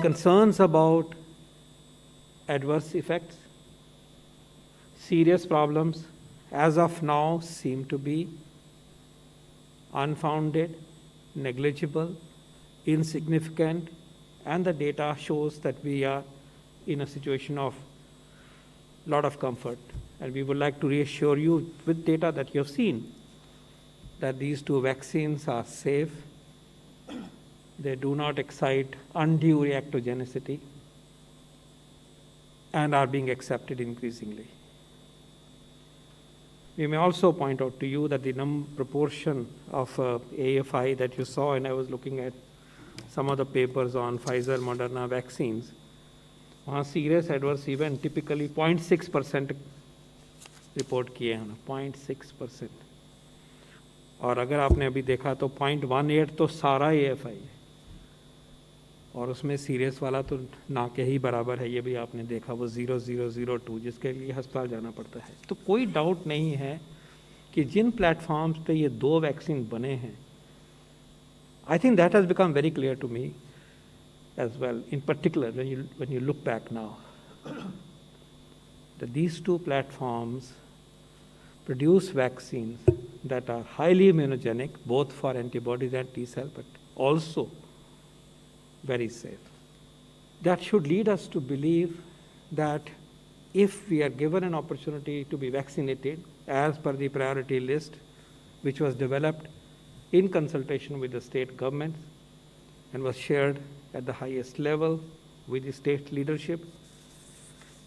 concerns about adverse effects, serious problems, as of now seem to be unfounded, negligible, insignificant, and the data shows that we are in a situation of lot of comfort. And we would like to reassure you with data that you have seen that these two vaccines are safe. They do not excite undue reactogenicity and are being accepted increasingly. We may also point out to you that the proportion of AFI that you saw, and I was looking at some of the papers on Pfizer, Moderna vaccines, वहाँ serious adverse event typically 0.6% report किए हैं, 0.6%. और अगर आपने अभी देखा तो 0.18 तो सारा AFI है, और उसमें सीरियस वाला तो ना के ही बराबर है. ये भी आपने देखा, वो 0002 जिसके लिए अस्पताल जाना पड़ता है. तो कोई डाउट नहीं है कि जिन प्लेटफॉर्म्स पे ये दो वैक्सीन बने हैं, I think that has become very clear to me as well, in particular when you look back now, that these two platforms produce vaccines that are highly immunogenic, both for antibodies and T cell, but also very safe. That should lead us to believe that if we are given an opportunity to be vaccinated as per the priority list, which was developed in consultation with the state governments and was shared at the highest level with the state leadership,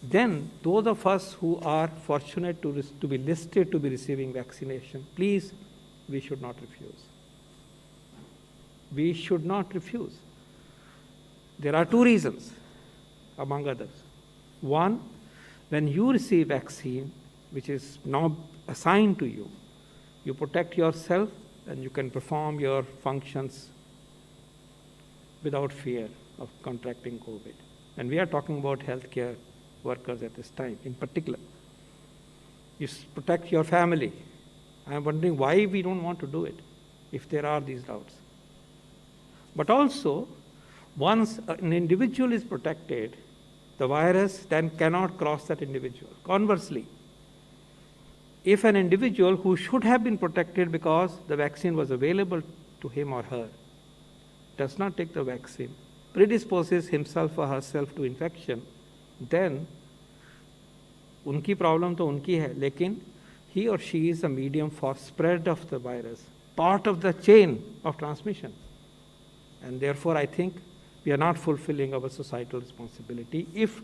then those of us who are fortunate to be listed to be receiving vaccination, please, we should not refuse. We should not refuse. There are two reasons, among others. One, when you receive vaccine, which is now assigned to you, you protect yourself and you can perform your functions without fear of contracting COVID. And we are talking about healthcare workers at this time in particular. You protect your family. I am wondering why we don't want to do it if there are these doubts. But also, once an individual is protected, the virus then cannot cross that individual. Conversely, if an individual who should have been protected because the vaccine was available to him or her does not take the vaccine, predisposes himself or herself to infection, then उनकी problem तो उनकी है, लेकिन he or she is a medium for spread of the virus, part of the chain of transmission. And therefore, I think we are not fulfilling our societal responsibility if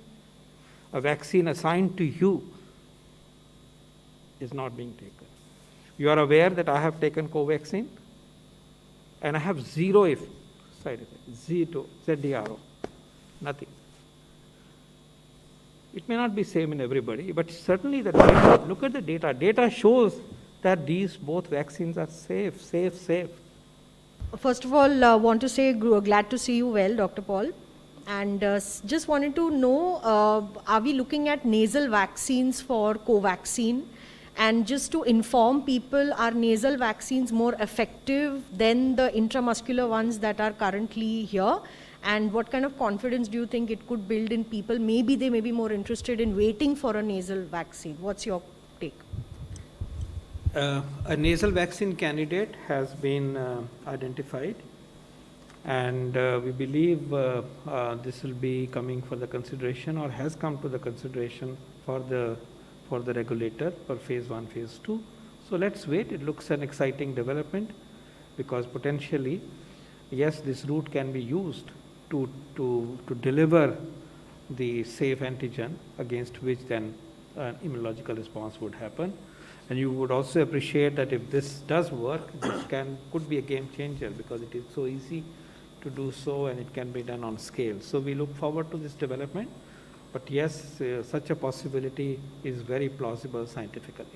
a vaccine assigned to you is not being taken. You are aware that I have taken Covaxin and I have zero side effects, zero, ZDRO, nothing. It may not be same in everybody, but certainly the data, look at the data. Data shows that these both vaccines are safe. First of all, want to say glad to see you well, Dr. Paul. And just wanted to know, are we looking at nasal vaccines for Covaxin? And just to inform people, are nasal vaccines more effective than the intramuscular ones that are currently here? And what kind of confidence do you think it could build in people? Maybe they may be more interested in waiting for a nasal vaccine. What's your take? A nasal vaccine candidate has been identified, and we believe this will be coming for the consideration or has come to the consideration for the regulator for phase 1, phase 2. So let's wait. It looks an exciting development because potentially, yes, this route can be used to deliver the safe antigen against which then an immunological response would happen. And you would also appreciate that if this does work, this could be a game changer because it is so easy to do so and it can be done on scale. So we look forward to this development. But yes, such a possibility is very plausible scientifically.